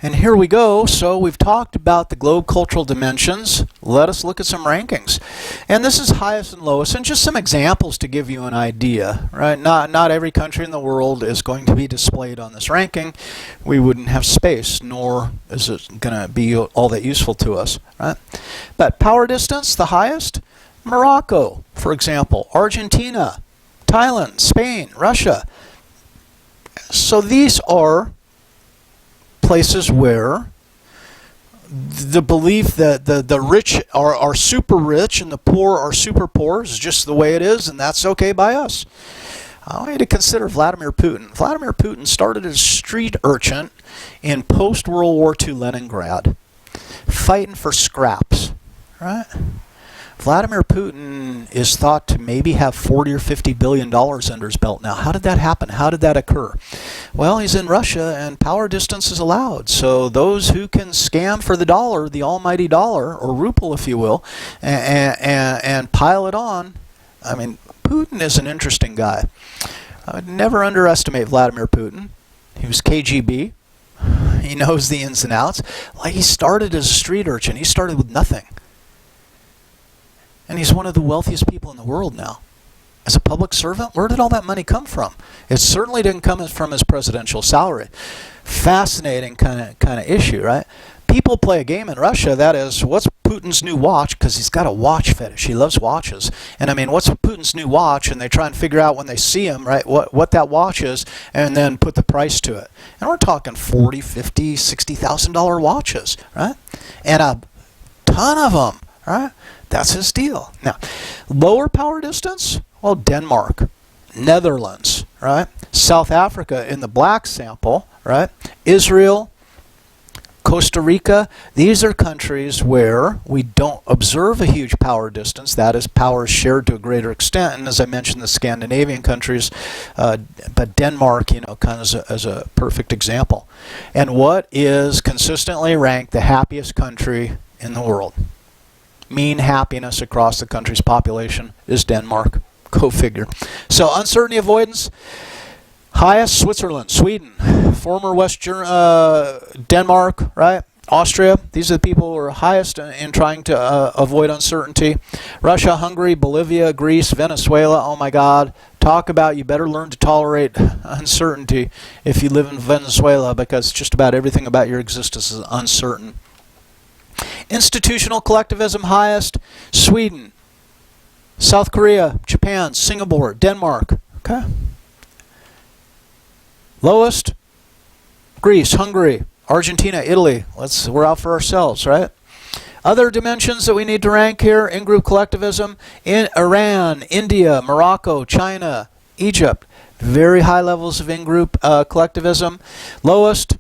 And here we go. So we've talked about the globe cultural dimensions. Let us look at some rankings. And this is highest and lowest, and just some examples to give you an idea, right? Not every country in the world is going to be displayed on this ranking. We wouldn't have space, nor is it going to be all that useful to us, right? But power distance, the highest, Morocco, for example, Argentina, Thailand, Spain, Russia. So these are places where the belief that the rich are super rich and the poor are super poor is just the way it is, and that's okay by us. I want you to consider Vladimir Putin. Vladimir Putin started as a street urchin in post-World War II Leningrad, fighting for scraps, right? Vladimir Putin is thought to maybe have $40 or $50 billion under his belt now. How did that happen? How did that occur? Well, he's in Russia, and power distance is allowed. So those who can scam for the dollar, the almighty dollar, or ruble, if you will, and pile it on. I mean, Putin is an interesting guy. I would never underestimate Vladimir Putin. He was KGB. He knows the ins and outs. Like, he started as a street urchin. He started with nothing. And he's one of the wealthiest people in the world now. As a public servant, where did all that money come from? It certainly didn't come from his presidential salary. Fascinating kind of issue, right? People play a game in Russia, that is, what's Putin's new watch? Because he's got a watch fetish. He loves watches. And I mean, what's Putin's new watch? And they try and figure out when they see him, right, what that watch is, and then put the price to it. And we're talking $40, $50, $60,000 watches, right? And a ton of them, right? That's his deal. Now, lower power distance, well, Denmark, Netherlands, right? South Africa in the black sample, right? Israel, Costa Rica. These are countries where we don't observe a huge power distance. That is, power is shared to a greater extent. And as I mentioned, the Scandinavian countries, but Denmark, you know, kind of as a perfect example. And what is consistently ranked the happiest country in the world? Mean happiness across the country's population is Denmark. Go figure. So uncertainty avoidance, highest Switzerland, Sweden, former Denmark, right? Austria. These are the people who are highest in trying to avoid uncertainty. Russia, Hungary, Bolivia, Greece, Venezuela. Oh my God. Talk about you better learn to tolerate uncertainty if you live in Venezuela, because just about everything about your existence is uncertain. Institutional collectivism highest, Sweden, South Korea, Japan, Singapore, Denmark. Okay. Lowest, Greece, Hungary, Argentina, Italy. We're out for ourselves, right? Other dimensions that we need to rank here: in-group collectivism in Iran, India, Morocco, China, Egypt. Very high levels of in-group collectivism. Lowest,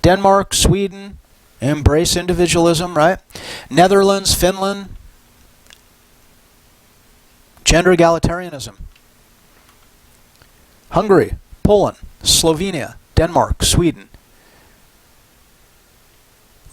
Denmark, Sweden. Embrace individualism, right? Netherlands, Finland, gender egalitarianism. Hungary, Poland, Slovenia, Denmark, Sweden.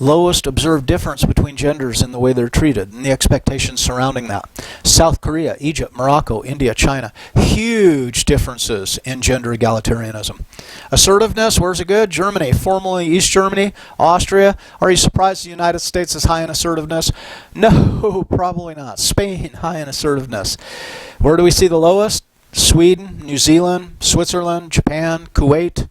Lowest observed difference between genders in the way they're treated and the expectations surrounding that. South Korea, Egypt, Morocco, India, China. Huge differences in gender egalitarianism. Assertiveness, where's it good? Germany, formerly East Germany, Austria. Are you surprised the United States is high in assertiveness? No, probably not. Spain, high in assertiveness. Where do we see the lowest? Sweden, New Zealand, Switzerland, Japan, Kuwait.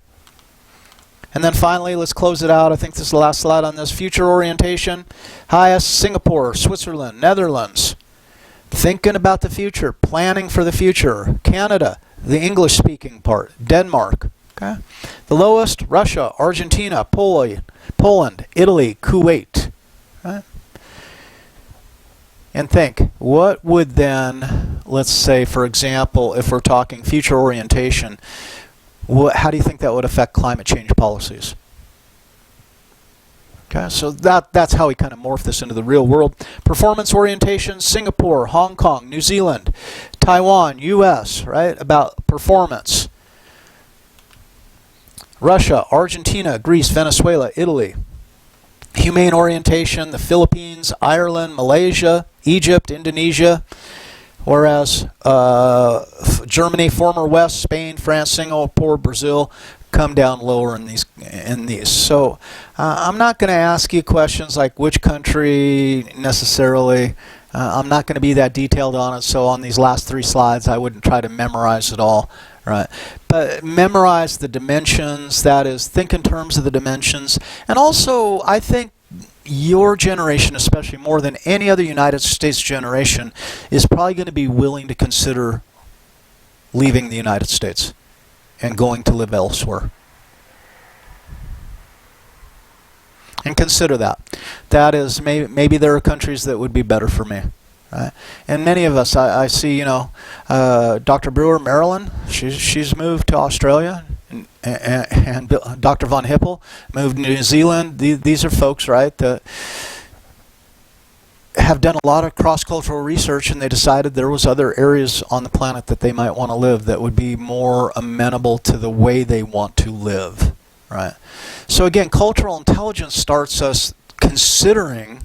And then finally, let's close it out. I think this is the last slide on this. Future orientation. Highest, Singapore, Switzerland, Netherlands. Thinking about the future, planning for the future. Canada, the English-speaking part. Denmark. Okay. The lowest, Russia, Argentina, Poland, Italy, Kuwait. Right? And think, what would then, let's say, for example, if we're talking future orientation, how do you think that would affect climate change policies? Okay, so that's how we kind of morph this into the real world. Performance orientation, Singapore, Hong Kong, New Zealand, Taiwan, US, right, about performance. Russia, Argentina, Greece, Venezuela, Italy. Humane orientation, the Philippines, Ireland, Malaysia, Egypt, Indonesia. Whereas Germany, former West, Spain, France, Singapore, Brazil, come down lower in these. So I'm not going to ask you questions like which country necessarily. I'm not going to be that detailed on it. So on these last 3 slides, I wouldn't try to memorize it all, right? But memorize the dimensions. That is, think in terms of the dimensions. And also, I think your generation, especially more than any other United States generation, is probably going to be willing to consider leaving the United States and going to live elsewhere. And consider that. That is, maybe there are countries that would be better for me. Right? And many of us, I see, Dr. Brewer, Marilyn, she's moved to Australia. And Dr. Von Hippel moved to New Zealand. These are folks, right, that have done a lot of cross-cultural research, and they decided there was other areas on the planet that they might want to live that would be more amenable to the way they want to live, right? So again, cultural intelligence starts us considering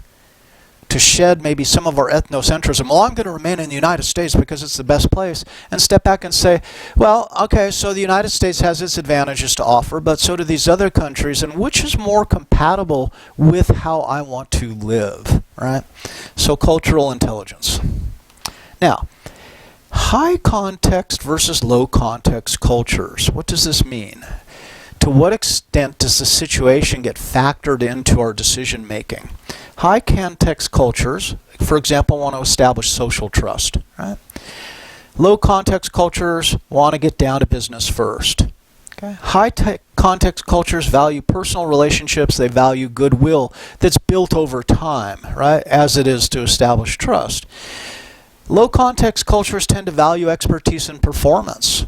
to shed maybe some of our ethnocentrism. Well, I'm going to remain in the United States because it's the best place, and step back and say, well, okay, so the United States has its advantages to offer, but so do these other countries, and which is more compatible with how I want to live, right? So cultural intelligence. Now, high context versus low context cultures. What does this mean? To what extent does the situation get factored into our decision making? High context cultures, for example, want to establish social trust, right? Low context cultures want to get down to business first. Okay? High context cultures value personal relationships, they value goodwill that's built over time, right? As it is to establish trust. Low context cultures tend to value expertise and performance.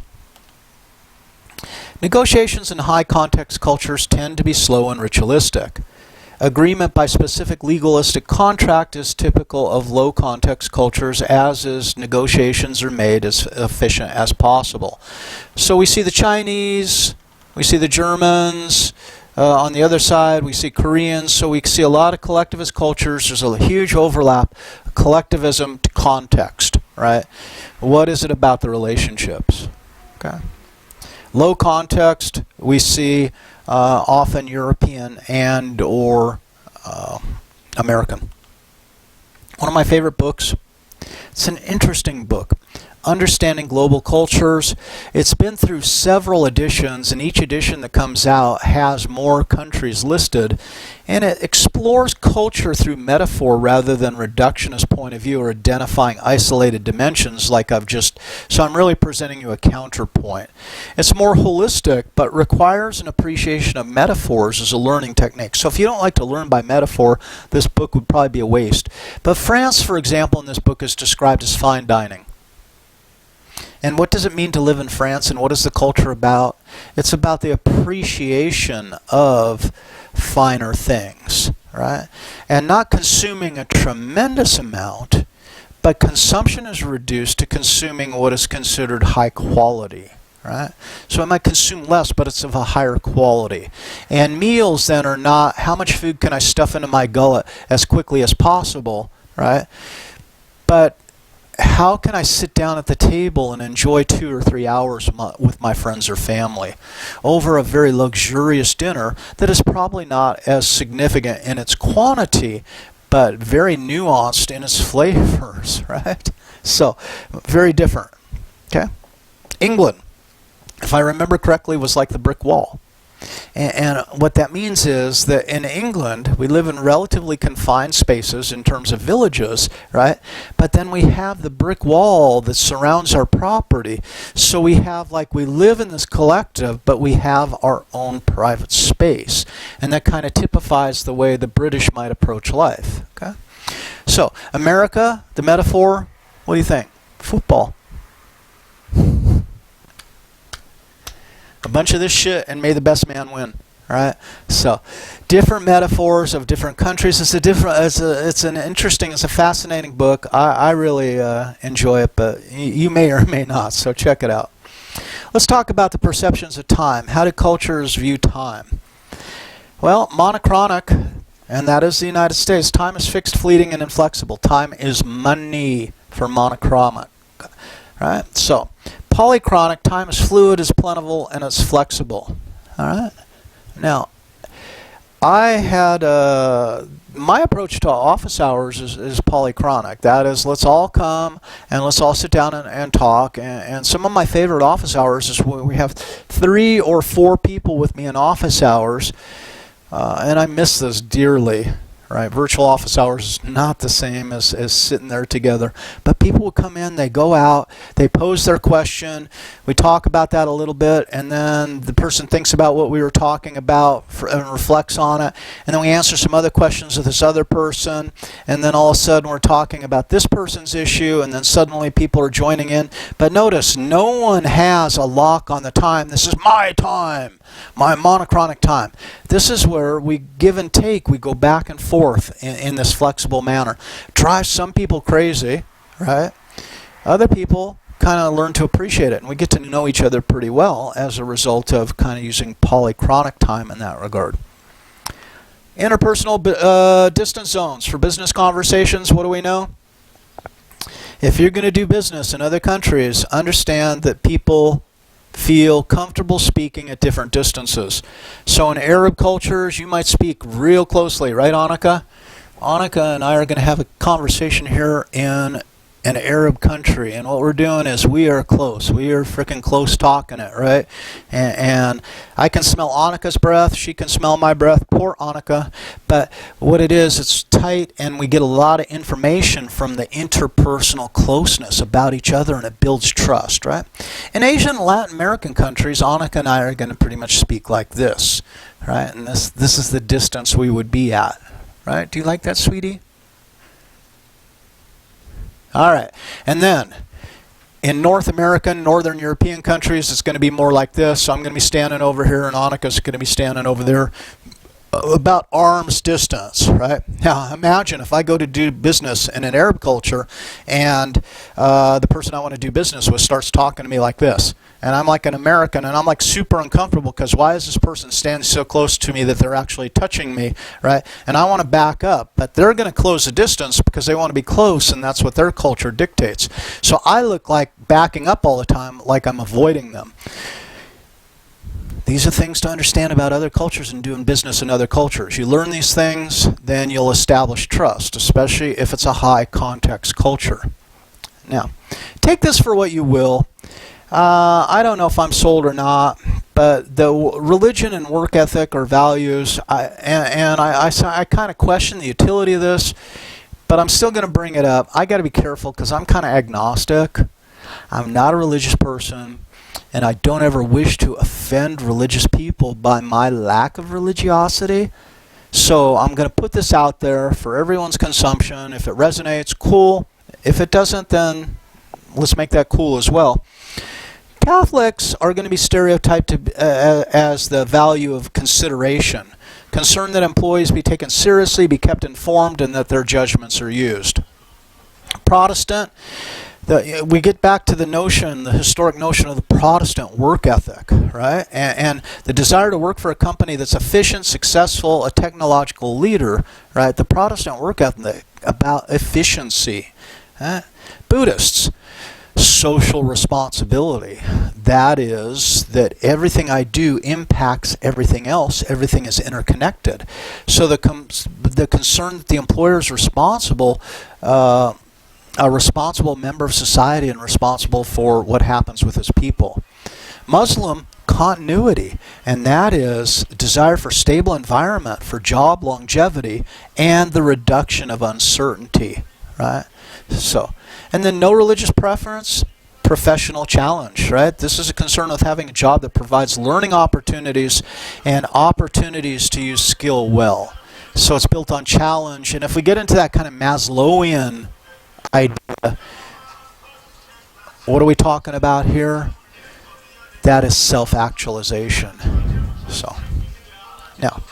Negotiations in high context cultures tend to be slow and ritualistic. Agreement by specific legalistic contract is typical of low context cultures, as is negotiations are made as efficient as possible. So we see the Chinese, we see the Germans, on the other side we see Koreans, so we see a lot of collectivist cultures. There's a huge overlap, collectivism to context, right? What is it about the relationships? Okay. Low context, we see often European and or American. One of my favorite books. It's an interesting book. Understanding Global Cultures. It's been through several editions, and each edition that comes out has more countries listed, and it explores culture through metaphor rather than reductionist point of view or identifying isolated dimensions like so I'm really presenting you a counterpoint. It's more holistic, but requires an appreciation of metaphors as a learning technique. So if you don't like to learn by metaphor, this book would probably be a waste. But France, for example, in this book is described as fine dining. And what does it mean to live in France, and what is the culture about? It's about the appreciation of finer things, right? And not consuming a tremendous amount, but consumption is reduced to consuming what is considered high quality, right? So I might consume less, but it's of a higher quality. And meals then are not how much food can I stuff into my gullet as quickly as possible, right? But how can I sit down at the table and enjoy 2 or 3 hours with my friends or family over a very luxurious dinner that is probably not as significant in its quantity, but very nuanced in its flavors, right? So, very different. Okay? England, if I remember correctly, was like the brick wall. And what that means is that in England, we live in relatively confined spaces in terms of villages, right? But then we have the brick wall that surrounds our property. So we live in this collective, but we have our own private space. And that kind of typifies the way the British might approach life, okay? So, America, the metaphor, what do you think? Football. A bunch of this shit, and may the best man win, right? So, different metaphors of different countries. It's a fascinating book. I really enjoy it, but you may or may not. So check it out. Let's talk about the perceptions of time. How do cultures view time? Well, monochronic, and that is the United States. Time is fixed, fleeting, and inflexible. Time is money for monochromic, right? So, polychronic, time is fluid, is plentiful, and it's flexible. All right. Now, I had my approach to office hours is polychronic. That is, let's all come and let's all sit down and talk. And some of my favorite office hours is when we have 3 or 4 people with me in office hours, and I miss this dearly. Right, virtual office hours is not the same as sitting there together. But people will come in, they go out, they pose their question, we talk about that a little bit, and then the person thinks about what we were talking about and reflects on it, and then we answer some other questions of this other person, and then all of a sudden we're talking about this person's issue, and then suddenly people are joining in. But notice, no one has a lock on the time. This is my time, my monochronic time. This is where we give and take, we go back and forth in this flexible manner. Drives some people crazy, right? Other people kind of learn to appreciate it, and we get to know each other pretty well as a result of kind of using polychronic time in that regard. Interpersonal distance zones for business conversations. What do we know? If you're going to do business in other countries, understand that people feel comfortable speaking at different distances. So in Arab cultures, you might speak real closely, right, Annika? Annika and I are going to have a conversation here in an Arab country, and what we're doing is we are close. We are freaking close talking it, right? And I can smell Annika's breath. She can smell my breath. Poor Annika. But what it is, it's tight, and we get a lot of information from the interpersonal closeness about each other, and it builds trust, right? In Asian and Latin American countries, Annika and I are going to pretty much speak like this, right? And this is the distance we would be at, right? Do you like that, sweetie? All right, and then in North American, Northern European countries, it's going to be more like this. So I'm going to be standing over here, and Annika's going to be standing over there, about arm's distance, right? Now, imagine if I go to do business in an Arab culture, and the person I want to do business with starts talking to me like this. And I'm like an American, and I'm like super uncomfortable because why is this person standing so close to me that they're actually touching me, right? And I want to back up, but they're going to close the distance because they want to be close, and that's what their culture dictates. So I look like backing up all the time, like I'm avoiding them. These are things to understand about other cultures and doing business in other cultures. You learn these things, then you'll establish trust, especially if it's a high context culture. Now, take this for what you will. I don't know if I'm sold or not, but the religion and work ethic or values, I kind of question the utility of this, but I'm still going to bring it up. I got to be careful because I'm kind of agnostic. I'm not a religious person, and I don't ever wish to offend religious people by my lack of religiosity. So I'm going to put this out there for everyone's consumption. If it resonates, cool. If it doesn't, then let's make that cool as well. Catholics are going to be stereotyped as the value of consideration, concern that employees be taken seriously, be kept informed, and that their judgments are used. Protestant, we get back to the notion, the historic notion of the Protestant work ethic, right? And the desire to work for a company that's efficient, successful, a technological leader, right? The Protestant work ethic about efficiency. Buddhists, social responsibility. That is, that everything I do impacts everything else. Everything is interconnected. So the concern that the employer is responsible, a responsible member of society and responsible for what happens with his people. Muslim, continuity, and that is desire for stable environment, for job longevity, and the reduction of uncertainty, right? So, and then no religious preference, professional challenge, right? This is a concern with having a job that provides learning opportunities and opportunities to use skill well. So it's built on challenge, and if we get into that kind of Maslowian idea, what are we talking about here? That is self-actualization. So, now,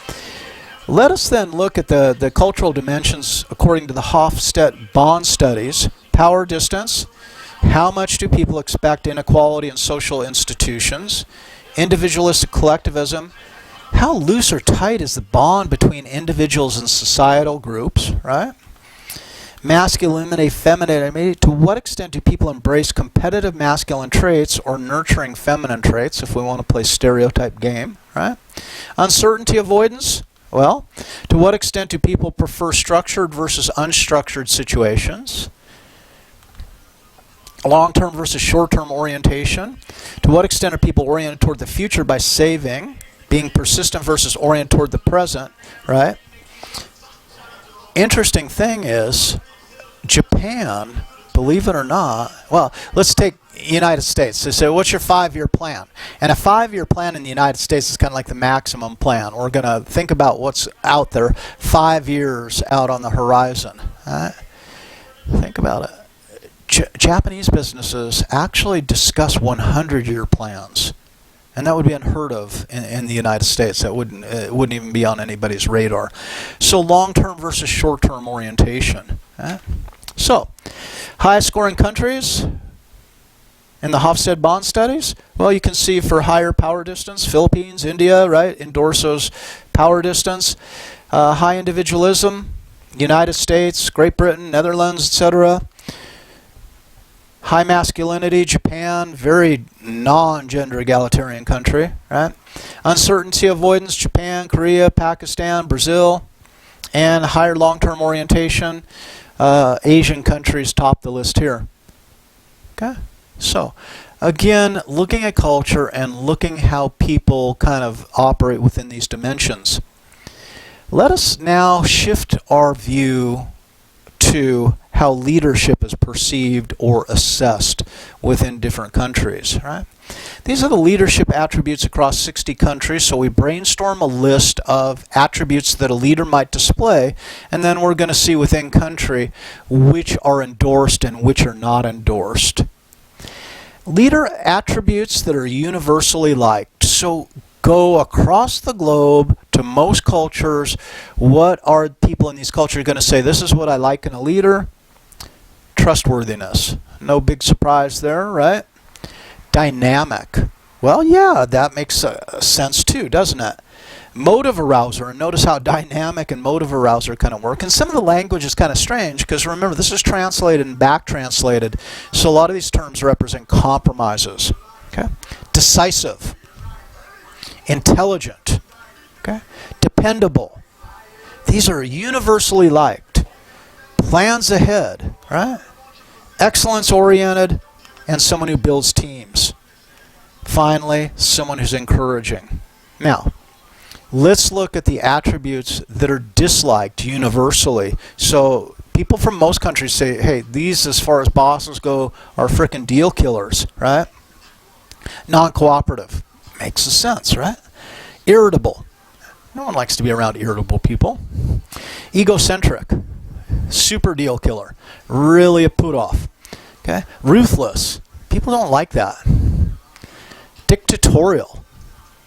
let us then look at the cultural dimensions according to the Hofstede-Bond studies. Power distance, how much do people expect inequality in social institutions? Individualistic collectivism, how loose or tight is the bond between individuals and societal groups, right? Masculinity, femininity. To what extent do people embrace competitive masculine traits or nurturing feminine traits, if we want to play stereotype game, right? Uncertainty avoidance. Well, to what extent do people prefer structured versus unstructured situations? Long-term versus short-term orientation. To what extent are people oriented toward the future by saving? Being persistent versus oriented toward the present, right? Interesting thing is, Japan, believe it or not, well, let's take United States. They say, what's your 5-year plan? And a 5-year plan in the United States is kind of like the maximum plan. We're going to think about what's out there 5 years out on the horizon. Think about it. Japanese businesses actually discuss 100-year plans. And that would be unheard of in the United States. It wouldn't even be on anybody's radar. So long-term versus short-term orientation. So, highest scoring countries in the Hofstede-Bond studies. Well, you can see for higher power distance, Philippines, India, right, endorse those power distance. High individualism, United States, Great Britain, Netherlands, etc. High masculinity, Japan, very non-gender egalitarian country, right? Uncertainty avoidance, Japan, Korea, Pakistan, Brazil, and higher long-term orientation, Asian countries top the list here. Okay, so again, looking at culture and looking how people kind of operate within these dimensions. Let us now shift our view to how leadership is perceived or assessed within different countries, right? These are the leadership attributes across 60 countries, so we brainstorm a list of attributes that a leader might display, and then we're going to see within country which are endorsed and which are not endorsed. Leader attributes that are universally liked. So go across the globe to most cultures. What are people in these cultures going to say? This is what I like in a leader. Trustworthiness. No big surprise there, right? Dynamic. Well, yeah, that makes sense too, doesn't it? Motive arouser, and notice how dynamic and motive arouser kind of work. And some of the language is kind of strange because remember, this is translated and back translated, so a lot of these terms represent compromises. Okay? Decisive. Intelligent. Okay? Dependable. These are universally liked. Plans ahead, right? Excellence oriented, and someone who builds teams. Finally, someone who's encouraging. Now, let's look at the attributes that are disliked universally. So people from most countries say, hey, these as far as bosses go are frickin' deal killers, right? Non-cooperative. Makes sense, right? Irritable. No one likes to be around irritable people. Egocentric. Super deal killer. Really a put-off. Okay? Ruthless. People don't like that. Dictatorial.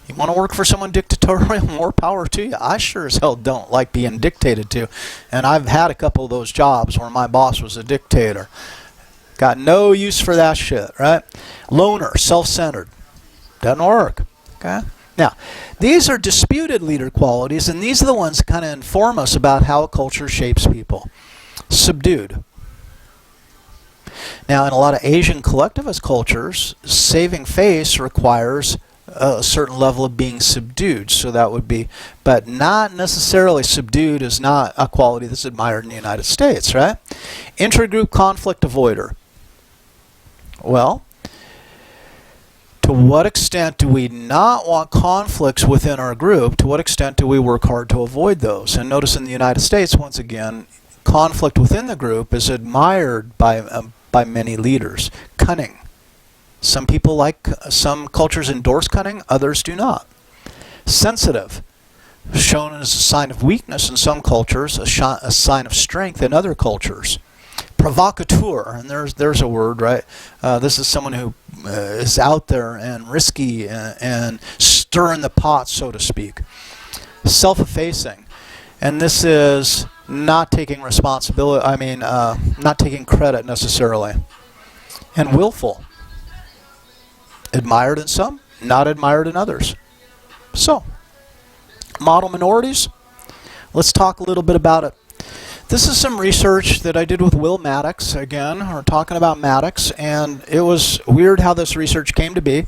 You want to work for someone dictatorial? More power to you. I sure as hell don't like being dictated to. And I've had a couple of those jobs where my boss was a dictator. Got no use for that shit, right? Loner. Self-centered. Doesn't work. Okay? Now, these are disputed leader qualities, and these are the ones that kind of inform us about how a culture shapes people. Subdued. Now, in a lot of Asian collectivist cultures, saving face requires a certain level of being subdued. So that would be, but not necessarily subdued is not a quality that's admired in the United States, right? Intergroup conflict avoider. Well, to what extent do we not want conflicts within our group? To what extent do we work hard to avoid those? And notice in the United States, once again, conflict within the group is admired by many leaders. Cunning. Some people like, some cultures endorse cunning, others do not. Sensitive. Shown as a sign of weakness in some cultures, a sign of strength in other cultures. Provocateur, and there's a word, right? This is someone who is out there and risky and stirring the pot, so to speak. Self-effacing, and this is not taking responsibility, not taking credit necessarily. And willful. Admired in some, not admired in others. So, model minorities, let's talk a little bit about it. This is some research that I did with Will Maddox. Again, we're talking about Maddox, and it was weird how this research came to be.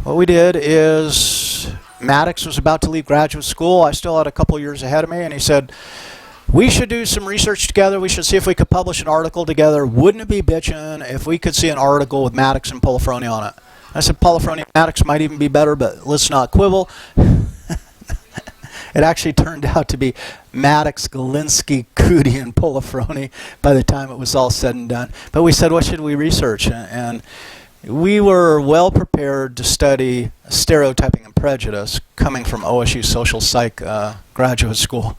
What we did is Maddox was about to leave graduate school. I still had a couple years ahead of me, and he said, we should do some research together. We should see if we could publish an article together. Wouldn't it be bitchin' if we could see an article with Maddox and Polifroni on it? I said Polifroni and Maddox might even be better, but let's not quibble. It actually turned out to be Maddox, Galinsky, Cootie, and Polifroni by the time it was all said and done. But we said, what should we research? And we were well prepared to study stereotyping and prejudice coming from OSU Social Psych graduate school.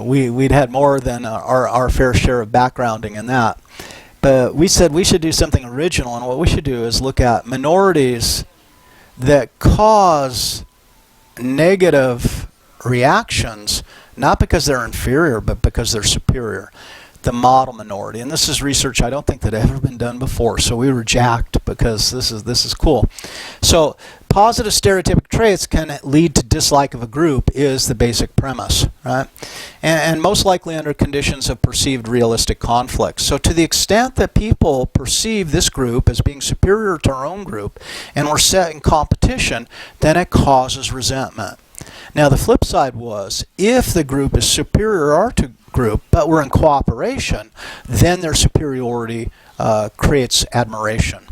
We'd had more than our fair share of backgrounding in that. But we said we should do something original, and what we should do is look at minorities that cause negative reactions, not because they're inferior, but because they're superior. The model minority, and this is research I don't think that had ever been done before, so we were jacked because this is cool. So positive stereotypic traits can lead to dislike of a group is the basic premise, right? And most likely under conditions of perceived realistic conflict. So to the extent that people perceive this group as being superior to our own group and we're set in competition, then it causes resentment. Now the flip side was, if the group is superior to group, but we're in cooperation, then their superiority creates admiration.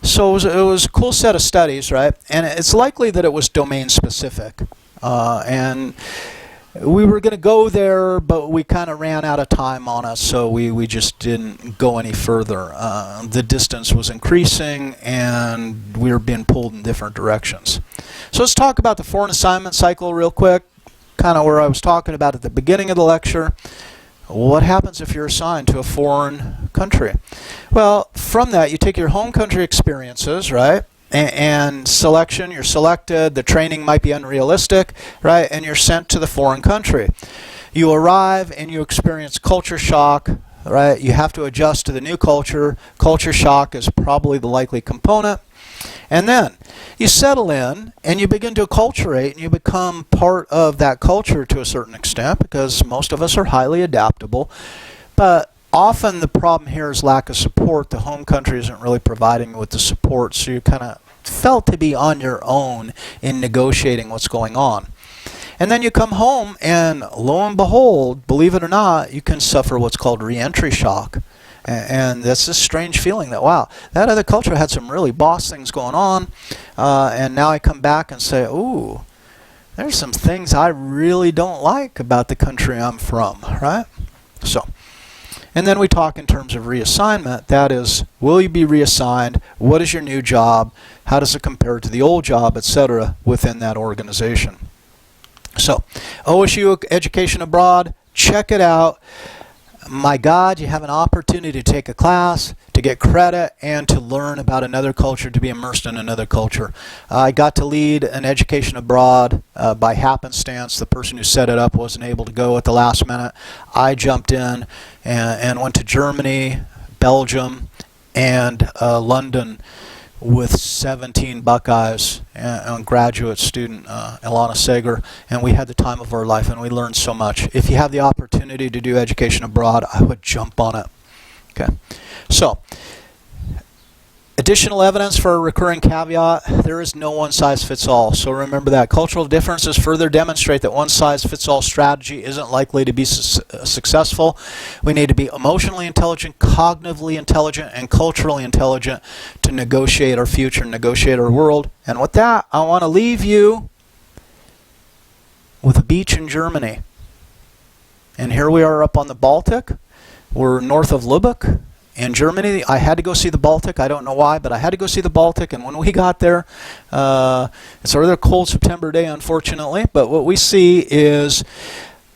So it was a cool set of studies, right? And it's likely that it was domain specific. And we were going to go there, but we kind of ran out of time on us, so we just didn't go any further. The distance was increasing, and we were being pulled in different directions. So let's talk about the foreign assignment cycle real quick, kind of where I was talking about at the beginning of the lecture. What happens if you're assigned to a foreign country? Well, from that, you take your home country experiences, right? And selection, you're selected, the training might be unrealistic, right? And you're sent to the foreign country. You arrive and you experience culture shock, right? You have to adjust to the new culture. Culture shock is probably the likely component. And then you settle in and you begin to acculturate and you become part of that culture to a certain extent, because most of us are highly adaptable. But often the problem here is lack of support. The home country isn't really providing you with the support, so you kind of felt to be on your own in negotiating what's going on. And then you come home and lo and behold, believe it or not, you can suffer what's called re-entry shock. And that's this strange feeling that, wow, that other culture had some really boss things going on, and now I come back and say, ooh, there's some things I really don't like about the country I'm from, right? So, and then we talk in terms of reassignment. That is, will you be reassigned? What is your new job? How does it compare to the old job, etc., within that organization? So, OSU Education Abroad, check it out. My God, you have an opportunity to take a class, to get credit, and to learn about another culture, to be immersed in another culture. I got to lead an education abroad by happenstance. The person who set it up wasn't able to go at the last minute. I jumped in and went to Germany, Belgium, and London with 17 Buckeyes and graduate student Ilana Sager, and we had the time of our life and we learned so much. If you have the opportunity to do education abroad, I would jump on it. Okay, so additional evidence for a recurring caveat: there is no one-size-fits-all. So remember that. Cultural differences further demonstrate that one-size-fits-all strategy isn't likely to be successful. We need to be emotionally intelligent, cognitively intelligent, and culturally intelligent to negotiate our future, negotiate our world. And with that, I want to leave you with a beach in Germany. And here we are up on the Baltic. We're north of Lübeck. In Germany, I had to go see the Baltic. I don't know why, but I had to go see the Baltic. And when we got there, it's a rather cold September day, unfortunately. But what we see is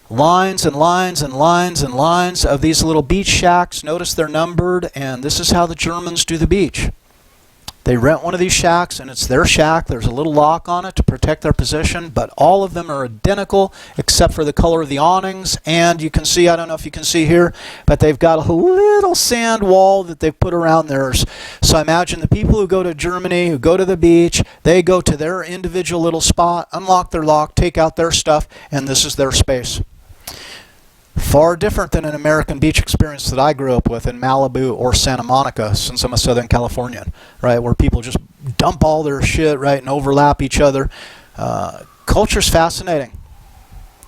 lines and lines and lines and lines of these little beach shacks. Notice they're numbered, and this is how the Germans do the beach. They rent one of these shacks, and it's their shack. There's a little lock on it to protect their position, but all of them are identical except for the color of the awnings. And you can see, I don't know if you can see here, but they've got a little sand wall that they've put around theirs. So imagine the people who go to Germany, who go to the beach, they go to their individual little spot, unlock their lock, take out their stuff, and this is their space. Far different than an American beach experience that I grew up with in Malibu or Santa Monica, since I'm a Southern Californian, right, where people just dump all their shit, right, and overlap each other. Culture's fascinating,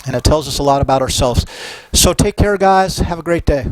and it tells us a lot about ourselves. So take care, guys. Have a great day.